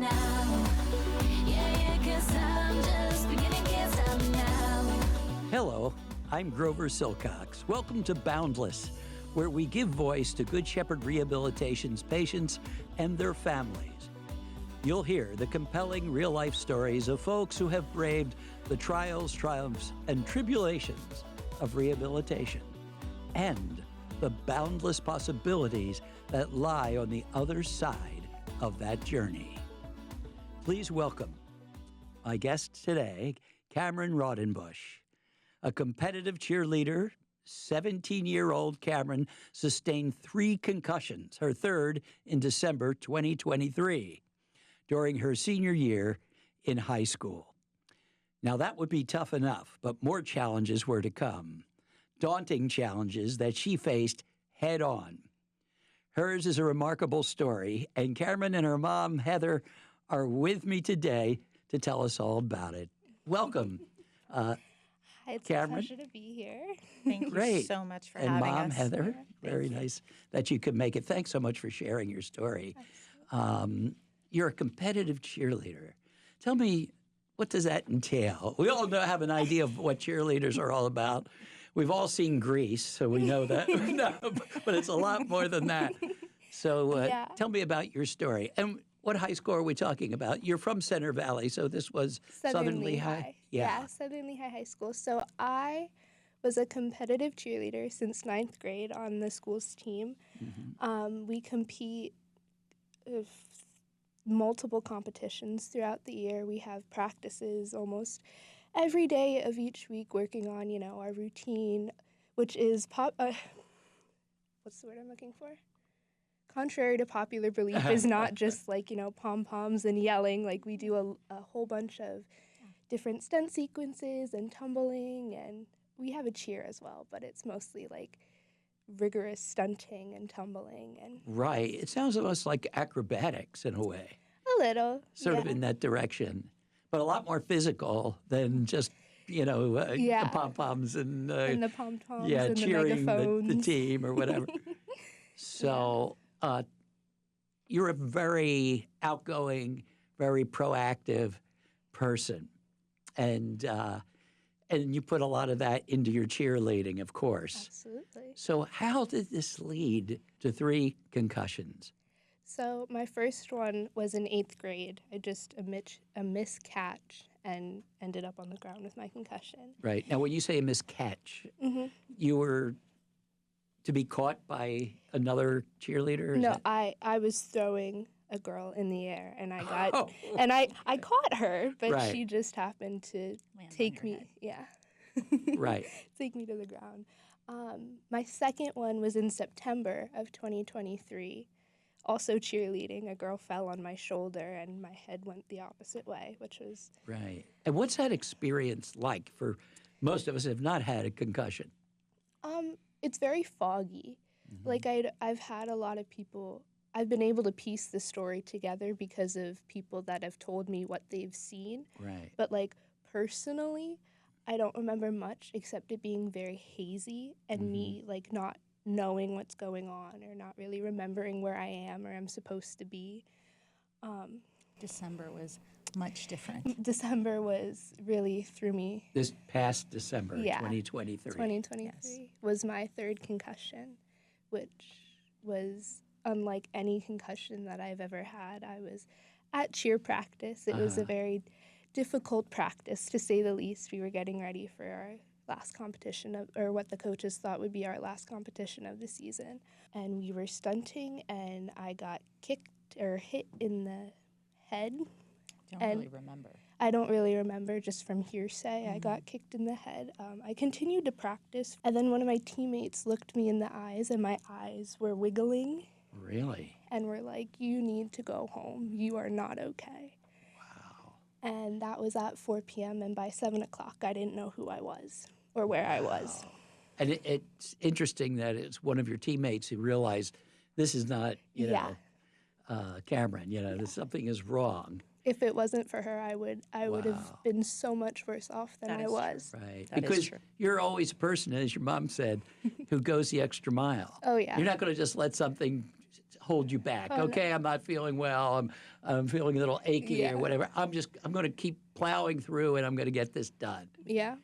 now. Yeah, 'cause I'm just beginning, can't stop me now. Hello, I'm Grover Silcox. Welcome to Boundless, where we give voice to Good Shepherd Rehabilitation's patients and their families. You'll hear the compelling real-life stories of folks who have braved the trials, triumphs, and tribulations of rehabilitation, and the boundless possibilities that lie on the other side of that journey. Please welcome my guest today, Camryn Raudenbush. A competitive cheerleader, 17-year-old Camryn sustained 3 concussions, her third in December 2023, during her senior year in high school. Now, that would be tough enough, but more challenges were to come, daunting challenges that she faced head-on. Hers is a remarkable story, and Camryn and her mom, Heather, are with me today to tell us all about it. Welcome. Hi, it's Camryn? a pleasure to be here. Thank you Great. so much for And having Mom, us. Heather, Yeah, very nice that you could make it. Thanks so much for sharing your story. You're a competitive cheerleader. Tell me, what does that entail? We all have an idea of what cheerleaders are all about. We've all seen Grease, so we know that. No, but it's a lot more than that. So Yeah. tell me about your story. And what high school are we talking about? You're from Center Valley, so this was Southern Lehigh? Yeah, Southern Lehigh High School. So I was a competitive cheerleader since 9th grade on the school's team. We compete multiple competitions throughout the year. We have practices almost every day of each week working on, our routine, which is what's the word I'm looking for? Contrary to popular belief, is not just like, pom-poms and yelling. Like, we do a whole bunch of different stunt sequences and tumbling, and we have a cheer as well, but it's mostly like rigorous stunting and tumbling. And Right. It sounds almost like acrobatics in a way, a little. sort of yeah. in that direction, but a lot more physical than just, Yeah. the pom-poms and, And the pom-toms yeah, and the cheering megaphones. the team or whatever. So you're a very outgoing, very proactive person, and you put a lot of that into your cheerleading, of course. Absolutely. So how did this lead to 3 concussions? So my first one was in 8th grade. I just a miscatch and ended up on the ground with my concussion. Right. Now, when you say a miscatch, you were to be caught by another cheerleader? Is No, that- I was throwing a girl in the air, and I got Oh. and I caught her, but Right. she just happened to Land on take your me, head. yeah, Right. take me to the ground. My second one was in September of 2023. Also cheerleading, a girl fell on my shoulder, and my head went the opposite way, which was Right. And what's that experience like for most of us who have not had a concussion? it's very foggy. Like I've had a lot of people. I've been able to piece the story together because of people that have told me what they've seen. Right. But like personally, I don't remember much except it being very hazy and me like not knowing what's going on or not really remembering where I am or I'm supposed to be. December was much different. December was really threw me. This past December, Yeah. 2023. 2023 was my 3rd concussion, which was unlike any concussion that I've ever had. I was at cheer practice. It was a very difficult practice, to say the least. We were getting ready for our last competition, or what the coaches thought would be our last competition of the season. And we were stunting, and I got kicked or hit in the head. Don't And- really remember. I don't really remember, just from hearsay. I got kicked in the head. I continued to practice, and then one of my teammates looked me in the eyes, and my eyes were wiggling, Really? and were like, "You need to go home. You are not okay." Wow. And that was at 4 p.m., and by 7 o'clock, I didn't know who I was or where I was. And it's interesting that it's one of your teammates who realized this is not, Yeah. Camryn, something is wrong. If it wasn't for her, I would Wow. have been so much worse off than That I is true. was. Right. That is because true. you're always a person, as your mom said, who goes the extra mile. Oh, yeah. You're not going to just let something hold you back. Oh, no. Okay, I'm not feeling well. I'm feeling a little achy Yeah. or whatever. I'm going to keep plowing through, and I'm going to get this done. Yeah.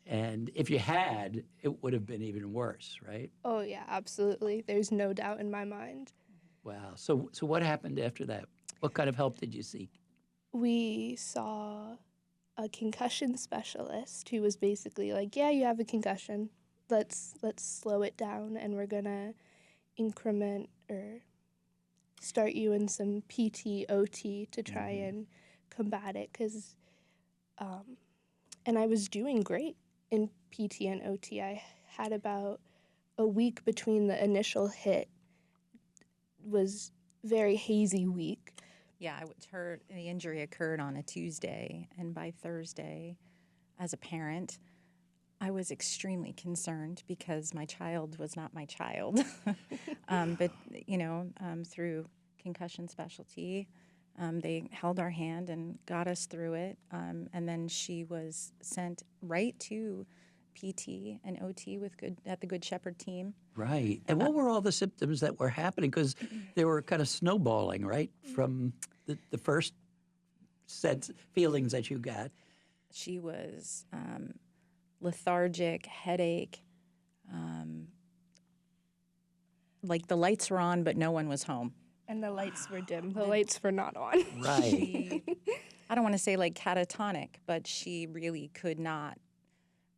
And if you had, it would have been even worse, right? Oh, yeah, absolutely. There's no doubt in my mind. Wow. So what happened after that? What kind of help did you seek? We saw a concussion specialist who was basically like, yeah, you have a concussion. Let's slow it down, and we're going to increment or start you in some PT, OT to try and combat it. And I was doing great in PT and OT. I had about a week between the initial hit, was very hazy week. Yeah, the injury occurred on a Tuesday, and by Thursday, as a parent, I was extremely concerned because my child was not my child. But, through concussion specialty, they held our hand and got us through it. And then she was sent right to PT and OT at the Good Shepherd team. Right. And what were all the symptoms that were happening? Because they were kind of snowballing, right, from the first feelings that you got. She was lethargic, headache, like the lights were on, but no one was home. And the lights were dim. The lights were not on. Right. I don't want to say like catatonic, but she really could not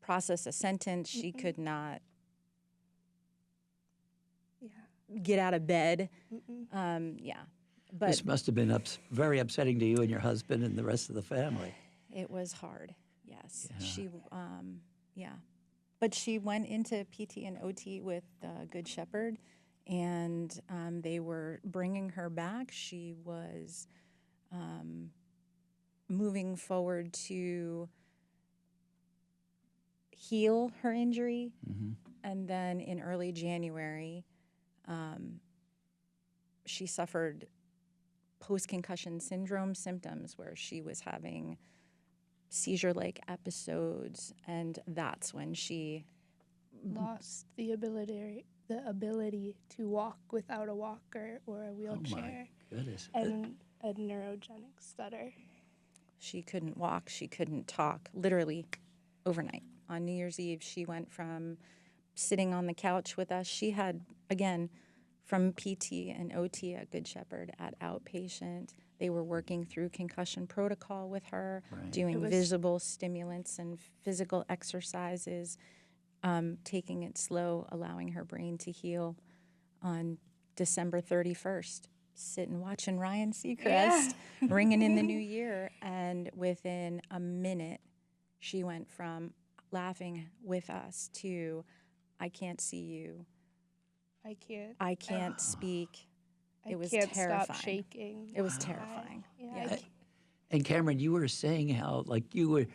process a sentence. She could not get out of bed. But This must have been very upsetting to you and your husband and the rest of the family. it was hard. Yes, Yeah. she. But she went into PT and OT with Good Shepherd, and they were bringing her back. She was moving forward to heal her injury, and then in early January, she suffered post-concussion syndrome symptoms where she was having seizure-like episodes, and that's when she Lost the ability to walk without a walker or a Oh, wheelchair. my goodness. And a neurogenic stutter. She couldn't walk, she couldn't talk, literally overnight. On New Year's Eve, she went from sitting on the couch with us. She had, again, from PT and OT at Good Shepherd at outpatient. They were working through concussion protocol with her, Right. doing visible stimulants and physical exercises, taking it slow, allowing her brain to heal. On December 31st, sitting watching Ryan Seacrest ringing in the new year, and within a minute, she went from laughing with us to, I can't see you, I can't speak. It was can't terrifying. stop shaking. It was terrifying. Yeah. And Camryn, you were saying how, like, you were,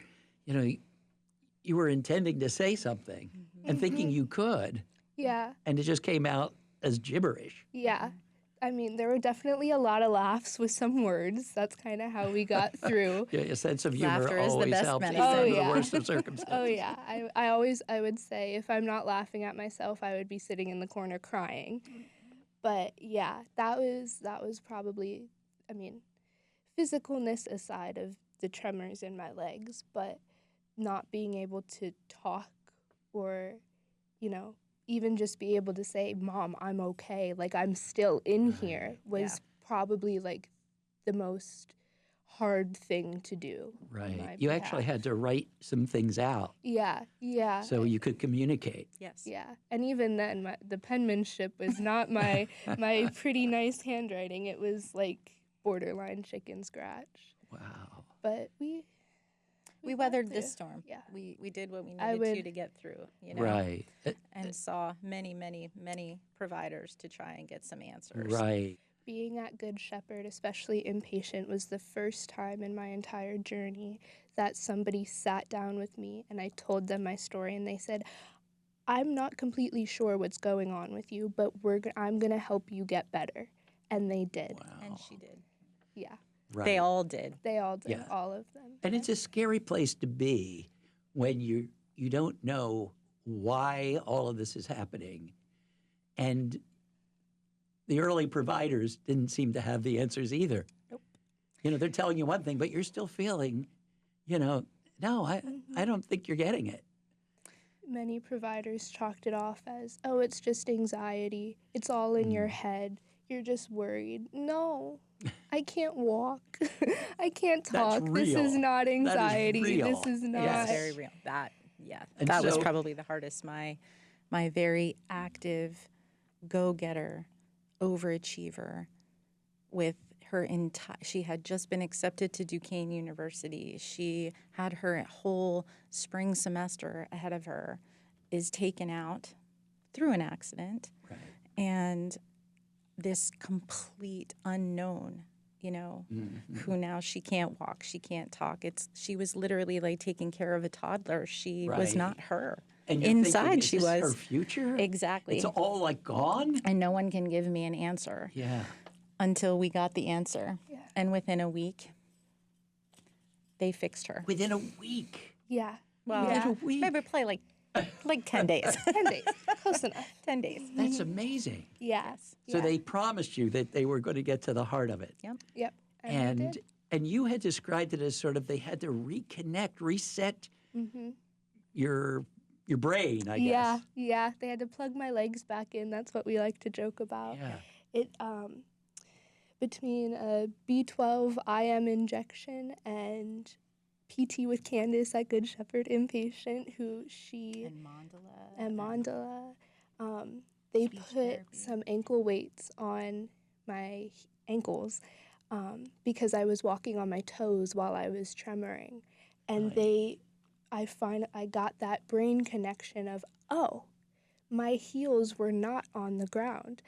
you were intending to say something and thinking you could, Yeah. and it just came out as gibberish. Yeah. I mean, there were definitely a lot of laughs with some words. That's kind of how we got through. Yeah, a sense of humor Laughter is the always best helps, medicine. even Oh, in yeah. the worst of circumstances. Oh yeah, I would say if I'm not laughing at myself, I would be sitting in the corner crying. But yeah, that was probably, I mean, physicalness aside of the tremors in my legs, but not being able to talk or, even just be able to say, "Mom, I'm okay. Like I'm still in here," was probably like the most hard thing to do. on Right. my You actually behalf. had to write some things out Yeah. so you could communicate. Yes. Yeah, and even then, the penmanship was not my pretty nice handwriting. It was like borderline chicken scratch. Wow. But we got weathered through. this storm. Yeah. We did what we I needed would- to get through, Right. and saw many, many, many providers to try and get some answers. Right. Being at Good Shepherd, especially inpatient, was the first time in my entire journey that somebody sat down with me and I told them my story and they said, "I'm not completely sure what's going on with you, but I'm going to help you get better." And they did. Wow. And she did. Yeah. Right. They all did. They all did, Yeah. all of them. And it's a scary place to be when you don't know why all of this is happening. And the early providers didn't seem to have the answers either. Nope. You know, they're telling you one thing, but you're still feeling, you know, no, I don't think you're getting it. Many providers chalked it off as, oh, it's just anxiety. It's all in your head. You're just worried. No, I can't walk. I can't That's talk. This is real. not That is anxiety. real. This is not. Yes. Very real. That, yeah, And that was so- probably the hardest. My very active, go-getter, overachiever, with her she had just been accepted to Duquesne University. She had her whole spring semester ahead of her, is taken out through an accident, Right. and this complete unknown, you know, who now she can't walk, she can't talk. She was literally like taking care of a toddler. She was Right. not her. And you're Inside thinking, she is this was. her future? Exactly. It's all like gone? And no one can give me an answer Yeah. until we got the answer. Yeah. And within a week, they fixed her. Within a week. Yeah. Well, yeah. Within a week. maybe play like 10 days. 10 days. Close enough. 10 days. That's amazing. Yes. So yeah. they promised you that they were going to get to the heart of it. Yep. Yep. we And did. and you had described it as sort of they had to reconnect, reset your brain, I guess. Yeah. Yeah. They had to plug my legs back in. That's what we like to joke about. Yeah. It between a B12 IM injection and PT with Candace at Good Shepherd inpatient, who she And Mandala. Mandela, they Speech put therapy. some ankle weights on my ankles because I was walking on my toes while I was tremoring, and I got that brain connection of, oh, my heels were not on the ground.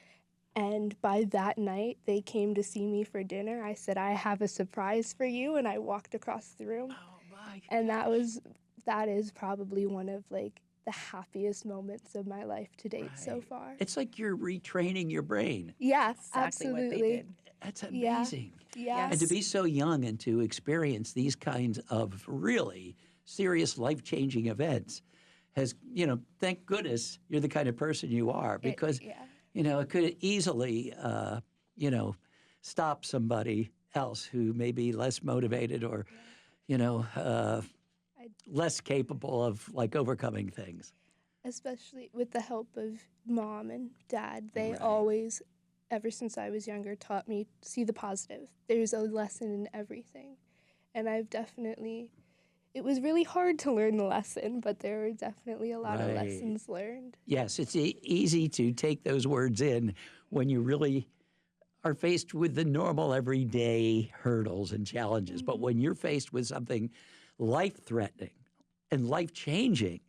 And by that night, they came to see me for dinner. I said, I have a surprise for you, and I walked across the room. Oh my. And that is probably one of like the happiest moments of my life to date so Right. far. It's like you're retraining your brain. Yeah, Exactly absolutely. what they did. That's Yeah. amazing. Yes. And to be so young and to experience these kinds of really serious life-changing events has, you know, thank goodness you're the kind of person you are, because, yeah. you know, it could easily, you know, stop somebody else who may be less motivated or, you know, less capable of like overcoming things. Especially with the help of mom and dad. They Right. always, ever since I was younger, taught me see the positive. There's a lesson in everything. And it was really hard to learn the lesson, but there were definitely a lot of Right. lessons learned. Yes, it's easy to take those words in when you really are faced with the normal everyday hurdles and challenges. But when you're faced with something life-threatening and life-changing,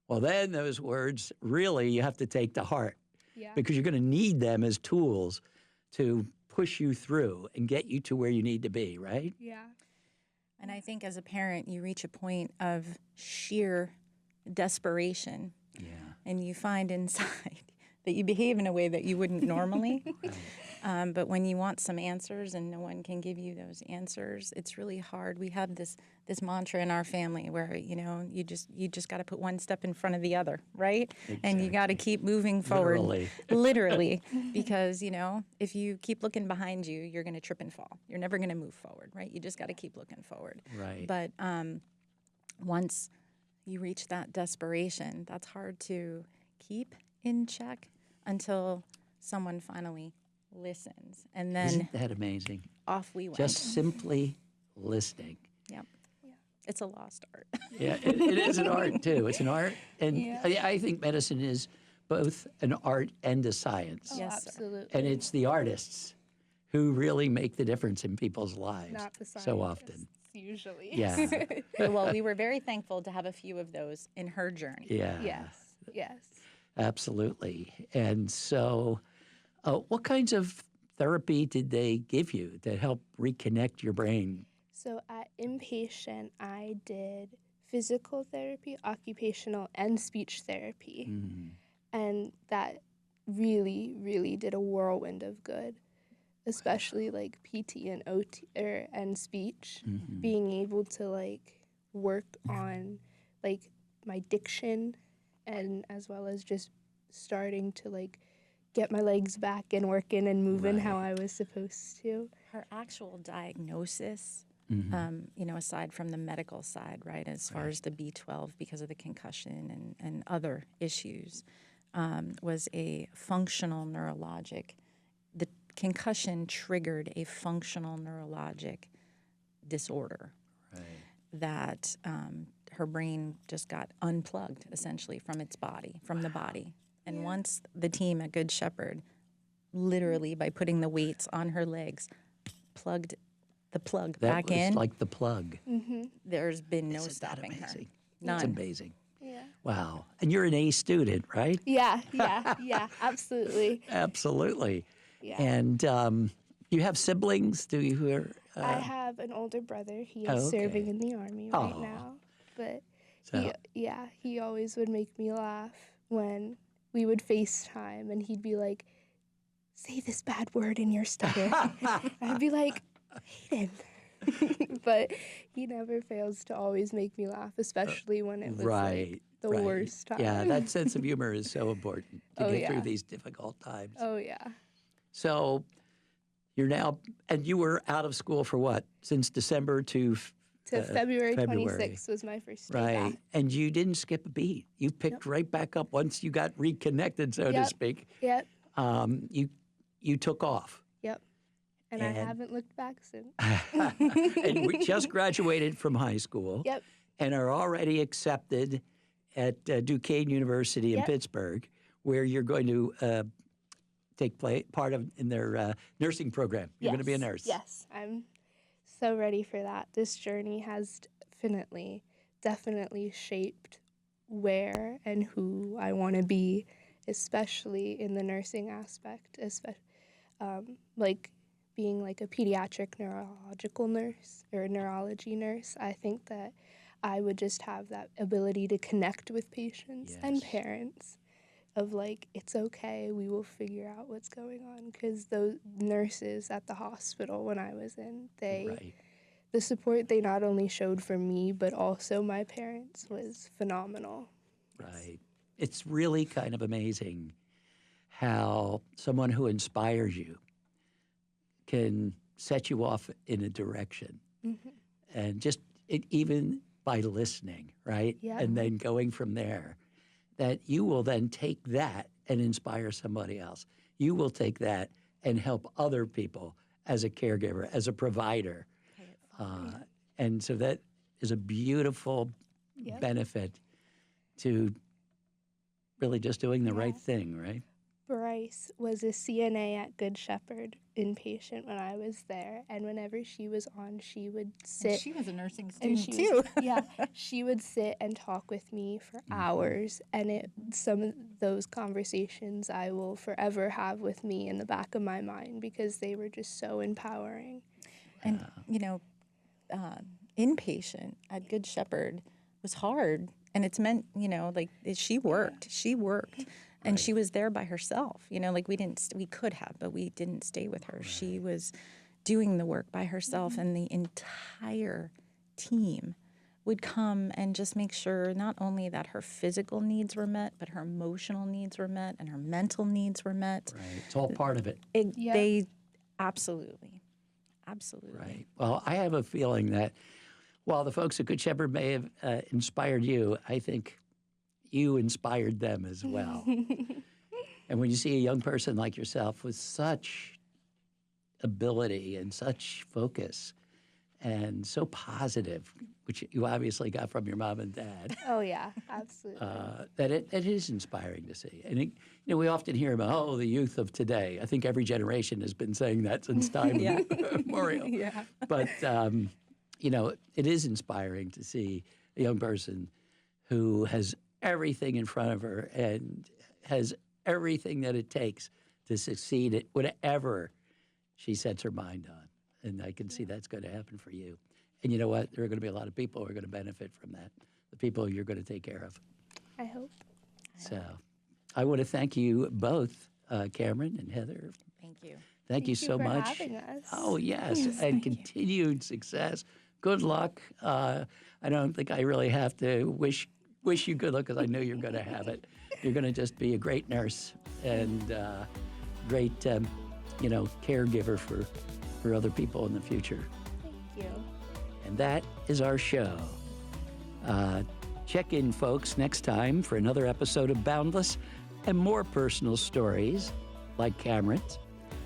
well, then those words really you have to take to heart Yeah. because you're going to need them as tools to push you through and get you to where you need to be, right? Yeah. And I think as a parent, you reach a point of sheer desperation, Yeah. and you find inside that you behave in a way that you wouldn't normally. But when you want some answers and no one can give you those answers, it's really hard. We have this mantra in our family where, you know, you just got to put one step in front of the other, right? And you got to keep moving forward. Literally, because, you know, if you keep looking behind you, you're going to trip and fall. You're never going to move forward, right? You just got to keep looking forward. Right. But once you reach that desperation, that's hard to keep in check until someone finally listens. And then Isn't that amazing? off we went. Just simply listening. Yep. It's a lost art. Yeah, it is an art too. It's an art, and Yeah. I think medicine is both an art and a science. Oh, Yes, sir. absolutely. And it's the artists who really make the difference in people's lives Not the scientists, so often. usually. Yeah, Well, we were very thankful to have a few of those in her journey. yeah, Yes. Yes. absolutely. And so, what kinds of therapy did they give you to help reconnect your brain? So at inpatient, I did physical therapy, occupational, and speech therapy. And that really, really did a whirlwind of good, especially like PT and OT and speech, being able to like work on like my diction and as well as just starting to like get my legs back and working and moving how Right. I was supposed to. Her actual diagnosis, aside from the medical side, right, as far as the B12 because of the concussion and other issues, was a functional neurologic. The concussion triggered a functional neurologic disorder Right. that her brain just got unplugged essentially from its body, from the body. And once the team at Good Shepherd, literally by putting the weights on her legs, plugged the plug That back was in, like the plug. there's been no Isn't that stopping her. amazing? None. It's amazing. Yeah. Wow. And you're an A student, right? Yeah, absolutely. Absolutely. Yeah. And you have siblings? Do you? I have an older brother. He Oh, is serving okay. in the Army right Aw. now. But So- he always would make me laugh when we would FaceTime and he'd be like, say this bad word in your stutter. I'd be like, Hayden. But he never fails to always make me laugh, especially when it was right. like the right. worst time. Yeah, that sense of humor is so important to Oh, get through yeah. these difficult times. Oh, yeah. So you're now, and you were out of school for what? Since December to February February. 26th was my first day right. back. And you didn't skip a beat. You picked right back up once you got reconnected, so to Yep. speak. Yep, You took off. yep. And I And- haven't looked back since. And we just graduated from high school. Yep. And are already accepted at Duquesne University in Yep. Pittsburgh, where you're going to take part in their nursing program. You're going to be a Yes, nurse. Yes, I'm so ready for that. This journey has definitely shaped where and who I want to be, especially in the nursing aspect, like being like a pediatric neurological nurse or a neurology nurse. I think that I would just have that ability to connect with patients and Yes. parents of like, it's okay, we will figure out what's going on. Because those nurses at the hospital when I was in, Right. the support they not only showed for me, but also my parents was phenomenal. Right. It's really kind of amazing how someone who inspires you can set you off in a direction. And just even by listening, right? Yeah. And then going from there, that you will then take that and inspire somebody else. You will take that and help other people as a caregiver, as a provider. And so that is a beautiful Yep. benefit to really just doing the right Yeah. thing, right? Bryce was a CNA at Good Shepherd inpatient when I was there, and whenever she was on, she would sit. She was a nursing and student she too. was, she would sit and talk with me for hours, and some of those conversations I will forever have with me in the back of my mind because they were just so empowering. And, inpatient at Good Shepherd was hard. And it's meant, she worked. And she was there by herself. We could have, but we didn't stay with her. She was doing the work by herself, and the entire team would come and just make sure not only that her physical needs were met, but her emotional needs were met and her mental needs were met. Right. It's all part of it. They absolutely. Right. Well, I have a feeling that while the folks at Good Shepherd may have inspired you, I think you inspired them as well. And when you see a young person like yourself with such ability and such focus and so positive, which you obviously got from your mom and dad, Oh yeah, absolutely. that it is inspiring to see. And we often hear about, the youth of today. I think every generation has been saying that since time immemorial. Yeah. But, it is inspiring to see a young person who has everything in front of her and has everything that it takes to succeed at whatever she sets her mind on. And I can see that's going to happen for you. And you know what? There are going to be a lot of people who are going to benefit from that, the people you're going to take care of. I hope. So I want to thank you both, Camryn and Heather. Thank you. Thank you so for much. having us. Oh, yes, and continued success. Good luck. I don't think I really have to wish you good luck because I know you're going to have it. You're going to just be a great nurse, and great, caregiver for other people in the future. Thank you. And that is our show. Check in, folks, next time for another episode of Boundless and more personal stories like Camryn's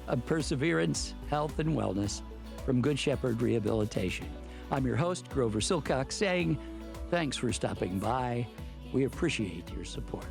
of perseverance, health, and wellness from Good Shepherd Rehabilitation. I'm your host, Grover Silcox, saying thanks for stopping by. We appreciate your support.